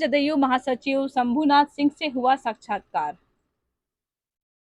जदयू महासचिव शंभुनाथ सिंह से हुआ साक्षात्कार।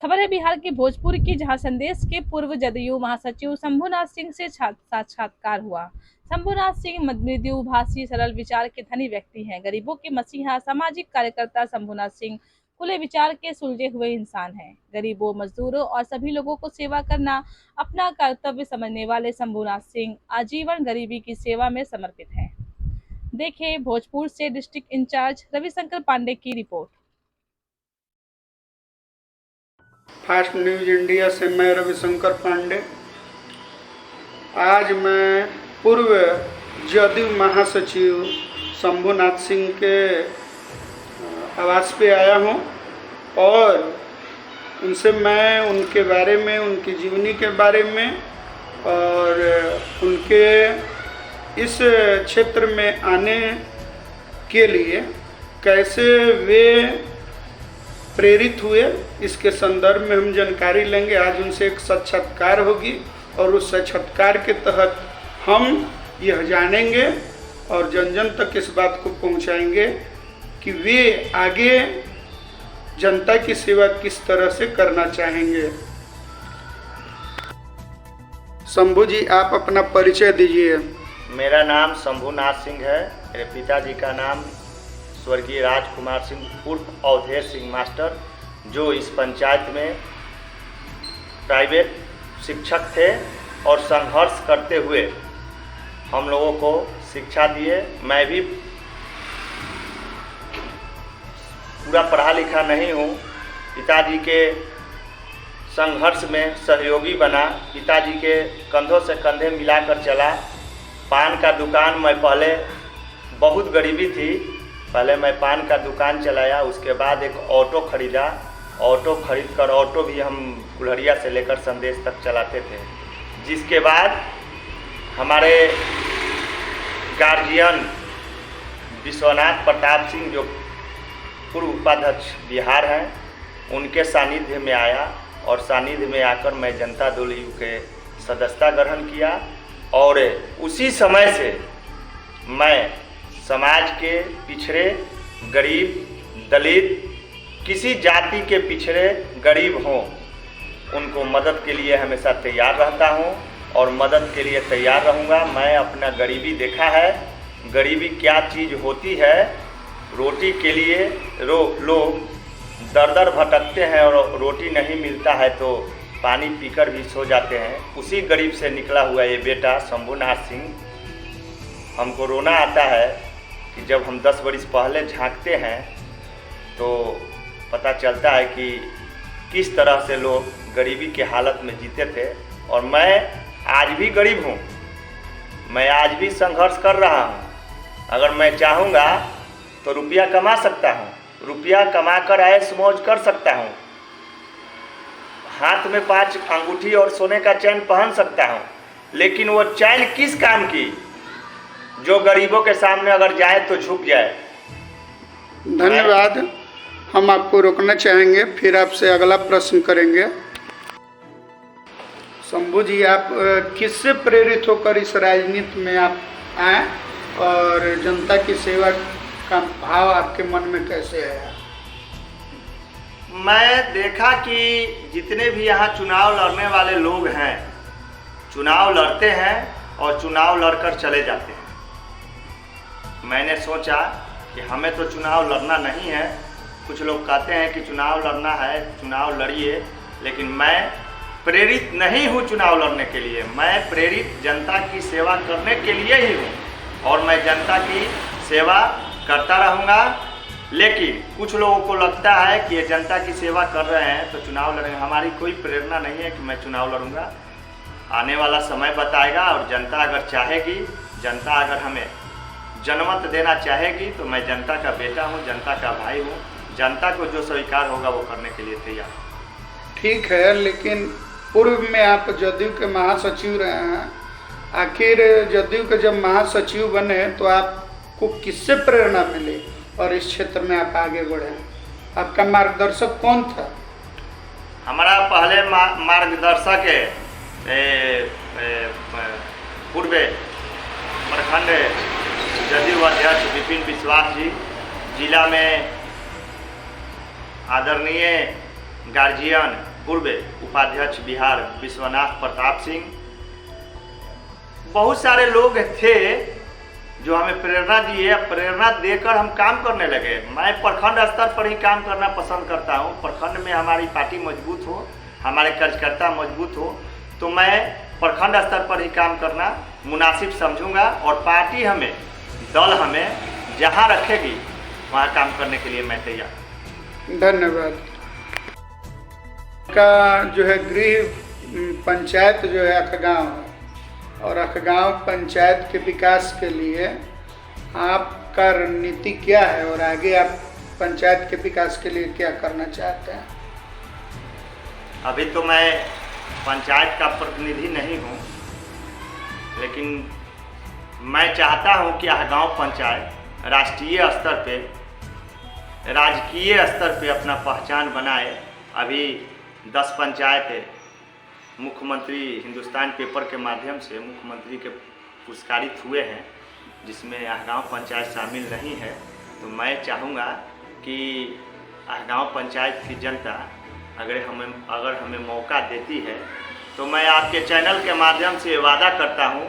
खबर है बिहार के भोजपुर की, जहां संदेश के पूर्व जदयू महासचिव शंभुनाथ सिंह से साक्षात्कार हुआ। शंभुनाथ सिंह मृदु भाषी, सरल विचार के धनी व्यक्ति हैं। गरीबों के मसीहा, सामाजिक कार्यकर्ता शंभुनाथ सिंह खुले विचार के सुलझे हुए इंसान हैं। गरीबों, मजदूरों और सभी लोगों को सेवा करना अपना कर्तव्य समझने वाले शंभुनाथ सिंह आजीवन गरीबी की सेवा में समर्पित हैं। देखें भोजपुर से डिस्ट्रिक्ट इंचार्ज रविशंकर पांडे की रिपोर्ट। फास्ट न्यूज इंडिया से मैं रविशंकर पांडे। आज मैं पूर्व जदयू महासचिव शंभुनाथ सिंह के आवास पे आया हूं और उनसे मैं उनके बारे में, उनकी जीवनी के बारे में और उनके इस क्षेत्र में आने के लिए कैसे वे प्रेरित हुए, इसके संदर्भ में हम जानकारी लेंगे। आज उनसे एक साक्षात्कार होगी और उस साक्षात्कार के तहत हम यह जानेंगे और जन जन तक इस बात को पहुंचाएंगे कि वे आगे जनता की सेवा किस तरह से करना चाहेंगे। शंभू जी, आप अपना परिचय दीजिए। मेरा नाम शंभुनाथ सिंह है। मेरे पिताजी का नाम स्वर्गीय राजकुमार सिंह उर्फ अवधेश सिंह मास्टर, जो इस पंचायत में प्राइवेट शिक्षक थे और संघर्ष करते हुए हम लोगों को शिक्षा दिए। मैं भी पूरा पढ़ा लिखा नहीं हूँ। पिताजी के संघर्ष में सहयोगी बना, पिताजी के कंधों से कंधे मिलाकर चला। पान का दुकान, मैं पहले बहुत गरीबी थी, पहले मैं पान का दुकान चलाया, उसके बाद एक ऑटो खरीदा। ऑटो खरीदकर ऑटो भी हम कुल्हड़िया से लेकर संदेश तक चलाते थे। जिसके बाद हमारे गार्जियन विश्वनाथ प्रताप सिंह, जो पूर्व उपाध्यक्ष बिहार हैं, उनके सानिध्य में आया और सानिध्य में आकर मैं जनता दल यू के सदस्यता ग्रहण किया। और उसी समय से मैं समाज के पिछड़े, गरीब, दलित, किसी जाति के पिछड़े गरीब हों, उनको मदद के लिए हमेशा तैयार रहता हूं और मदद के लिए तैयार रहूंगा। मैं अपना गरीबी देखा है, गरीबी क्या चीज़ होती है। रोटी के लिए लोग दर दर भटकते हैं और रोटी नहीं मिलता है तो पानी पीकर भी सो जाते हैं। उसी गरीब से निकला हुआ ये बेटा शंभुनाथ सिंह। हमको रोना आता है कि जब हम 10 वर्ष पहले झांकते हैं तो पता चलता है कि किस तरह से लोग गरीबी के हालत में जीते थे। और मैं आज भी गरीब हूँ, मैं आज भी संघर्ष कर रहा हूँ। अगर मैं चाहूँगा तो रुपया कमा सकता हूँ, रुपया कमाकर ऐश मौज कर सकता हूँ, हाथ में 5 अंगूठी और सोने का चैन पहन सकता हूँ, लेकिन वो चैन किस काम की जो गरीबों के सामने अगर जाए तो झुक जाए। धन्यवाद। हम आपको रोकना चाहेंगे, फिर आपसे अगला प्रश्न करेंगे। शंभू जी, आप किससे प्रेरित होकर इस राजनीति में आप आए और जनता की सेवा का भाव आपके मन में कैसे आया? मैं देखा कि जितने भी यहाँ चुनाव लड़ने वाले लोग हैं, चुनाव लड़ते हैं और चुनाव लड़कर चले जाते हैं। मैंने सोचा कि हमें तो चुनाव लड़ना नहीं है। कुछ लोग कहते हैं कि चुनाव लड़ना है, चुनाव लड़िए, लेकिन मैं प्रेरित नहीं हूँ चुनाव लड़ने के लिए। मैं प्रेरित जनता की सेवा करने के लिए ही हूँ और मैं जनता की सेवा करता रहूँगा। लेकिन कुछ लोगों को लगता है कि ये जनता की सेवा कर रहे हैं तो चुनाव लड़ेंगे। हमारी कोई प्रेरणा नहीं है कि मैं चुनाव लड़ूंगा। आने वाला समय बताएगा और जनता अगर चाहेगी, जनता अगर हमें जनमत देना चाहेगी तो मैं जनता का बेटा हूँ, जनता का भाई हूँ। जनता को जो स्वीकार होगा वो करने के लिए तैयार हूँ। ठीक है, लेकिन पूर्व में आप जदयू के महासचिव रहे हैं। आखिर जदयू के जब महासचिव बने तो आपको किससे प्रेरणा मिली और इस क्षेत्र में आप आगे बढ़े? आपका मार्गदर्शक कौन था? हमारा पहले मार्गदर्शक पूर्व प्रखंड जदयू अध्यक्ष विपिन विश्वास जी, जिला में आदरणीय गार्जियन पूर्व उपाध्यक्ष बिहार विश्वनाथ प्रताप सिंह, बहुत सारे लोग थे जो हमें प्रेरणा दिए। प्रेरणा देकर हम काम करने लगे। मैं प्रखंड स्तर पर ही काम करना पसंद करता हूँ। प्रखंड में हमारी पार्टी मजबूत हो, हमारे कार्यकर्ता मजबूत हो, तो मैं प्रखंड स्तर पर ही काम करना मुनासिब समझूंगा और पार्टी हमें, दल हमें जहाँ रखेगी वहाँ काम करने के लिए मैं तैयार हूँ। धन्यवाद। का जो है गृह पंचायत जो है अखगांव, और अखगांव पंचायत के विकास के लिए आपका रणनीति क्या है और आगे आप पंचायत के विकास के लिए क्या करना चाहते हैं? अभी तो मैं पंचायत का प्रतिनिधि नहीं हूँ, लेकिन मैं चाहता हूँ कि अखगांव पंचायत राष्ट्रीय स्तर पे, राजकीय स्तर पे अपना पहचान बनाए। अभी 10 पंचायत मुख्यमंत्री हिंदुस्तान पेपर के माध्यम से मुख्यमंत्री के पुरस्कारित हुए हैं, जिसमें अखगांव पंचायत शामिल नहीं है। तो मैं चाहूँगा कि अखगांव पंचायत की जनता अगर हमें मौका देती है तो मैं आपके चैनल के माध्यम से वादा करता हूँ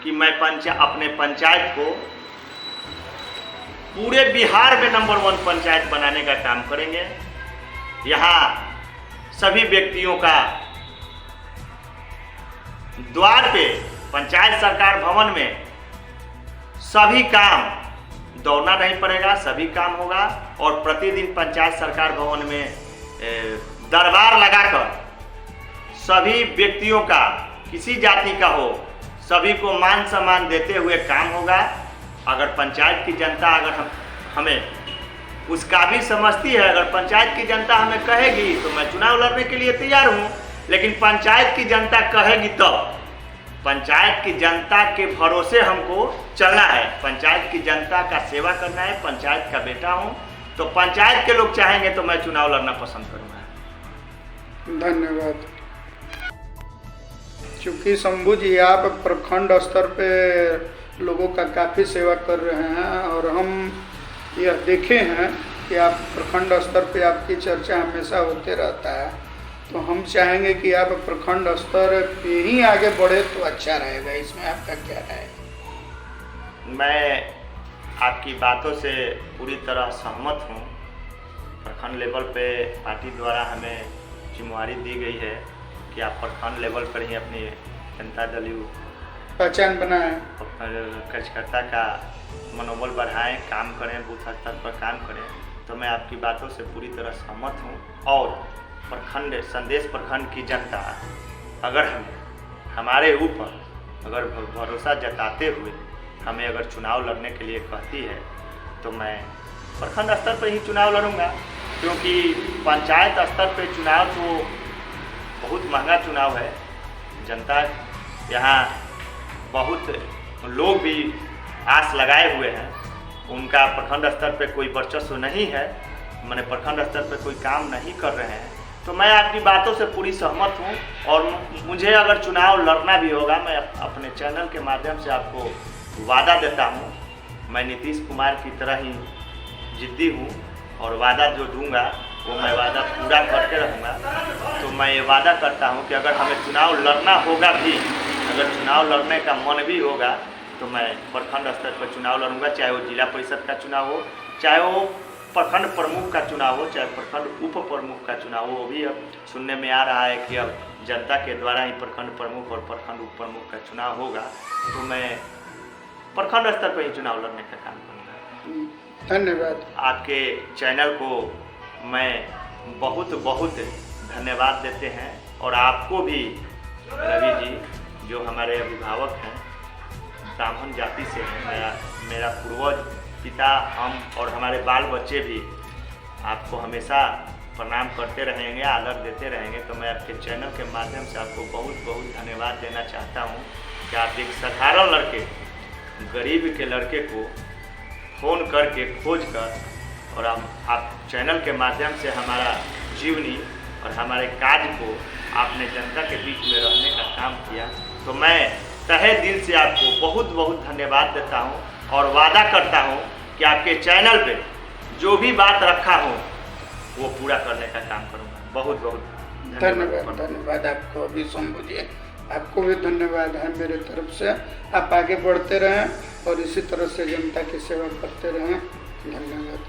कि मैं अपने पंचायत को पूरे बिहार में नंबर 1 पंचायत बनाने का काम करेंगे। यहाँ सभी व्यक्तियों का द्वार पे पंचायत सरकार भवन में सभी काम दौड़ना नहीं पड़ेगा, सभी काम होगा। और प्रतिदिन पंचायत सरकार भवन में दरबार लगाकर सभी व्यक्तियों का, किसी जाति का हो, सभी को मान सम्मान देते हुए काम होगा। अगर पंचायत की जनता हमें उस काबिल समझती है, अगर पंचायत की जनता हमें कहेगी तो मैं चुनाव लड़ने के लिए तैयार हूँ। लेकिन पंचायत की जनता कहेगी तब, पंचायत की जनता के भरोसे हमको चलना है। पंचायत की जनता का सेवा करना है, पंचायत का बेटा हूँ, तो पंचायत के लोग चाहेंगे तो मैं चुनाव लड़ना पसंद करूँगा। धन्यवाद। चूँकि शंभू जी आप प्रखंड स्तर पे लोगों का काफ़ी सेवा कर रहे हैं और हम यह देखे हैं कि आप प्रखंड स्तर पे आपकी चर्चा हमेशा होते रहता है, तो हम चाहेंगे कि आप प्रखंड स्तर पे ही आगे बढ़े तो अच्छा रहेगा। इसमें आपका क्या राय है? मैं आपकी बातों से पूरी तरह सहमत हूँ। प्रखंड लेवल पे पार्टी द्वारा हमें जिम्मेवारी दी गई है कि आप प्रखंड लेवल पर ही अपनी जनता दल पहचान बनाएं, कार्यकर्ता का मनोबल बढ़ाएं, काम करें, बूथ स्तर पर काम करें। तो मैं आपकी बातों से पूरी तरह सहमत हूँ। और प्रखंड संदेश प्रखंड की जनता अगर हमारे ऊपर अगर भरोसा जताते हुए हमें अगर चुनाव लड़ने के लिए कहती है तो मैं प्रखंड स्तर पर ही चुनाव लड़ूंगा, क्योंकि पंचायत स्तर पर चुनाव तो बहुत महंगा चुनाव है। जनता यहाँ बहुत लोग भी आस लगाए हुए हैं, उनका प्रखंड स्तर पे कोई वर्चस्व नहीं है, मैंने प्रखंड स्तर पे कोई काम नहीं कर रहे हैं। तो मैं आपकी बातों से पूरी सहमत हूँ और मुझे अगर चुनाव लड़ना भी होगा, मैं अपने चैनल के माध्यम से आपको वादा देता हूँ। मैं नीतीश कुमार की तरह ही जिद्दी हूँ और वादा जो दूंगा वो मैं वादा पूरा करके रहूँगा। तो मैं ये वादा करता हूँ कि अगर हमें चुनाव लड़ना होगा भी, अगर चुनाव लड़ने का मन भी होगा तो मैं प्रखंड स्तर पर चुनाव लड़ूंगा, चाहे वो जिला परिषद का चुनाव हो, चाहे वो प्रखंड प्रमुख का चुनाव हो, चाहे प्रखंड उप प्रमुख का चुनाव हो। वो भी अब सुनने में आ रहा है कि अब जनता के द्वारा ही प्रखंड प्रमुख और प्रखंड उप प्रमुख का चुनाव होगा। तो मैं प्रखंड स्तर पर ही चुनाव लड़ने का काम करूँगा। धन्यवाद। आपके चैनल को मैं बहुत बहुत धन्यवाद देते हैं और आपको भी रवि जी, जो हमारे अभिभावक हैं, ब्राह्मण जाति से हैं, मेरा पूर्वज पिता, हम और हमारे बाल बच्चे भी आपको हमेशा प्रणाम करते रहेंगे, आदर देते रहेंगे। तो मैं आपके चैनल के माध्यम से आपको बहुत बहुत धन्यवाद देना चाहता हूँ कि आप एक साधारण लड़के, गरीब के लड़के को फ़ोन करके खोज कर और आप चैनल के माध्यम से हमारा जीवनी और हमारे कार्य को आपने जनता के बीच में रहने का काम किया। तो मैं तहे दिल से आपको बहुत बहुत धन्यवाद देता हूँ और वादा करता हूँ कि आपके चैनल पे जो भी बात रखा हो वो पूरा करने का काम करूँगा। बहुत बहुत धन्यवाद। धन्यवाद आपको भी शंभू जी, आपको भी धन्यवाद है मेरे तरफ से। आप आगे बढ़ते रहें और इसी तरह से जनता की सेवा करते रहें। धन्यवाद।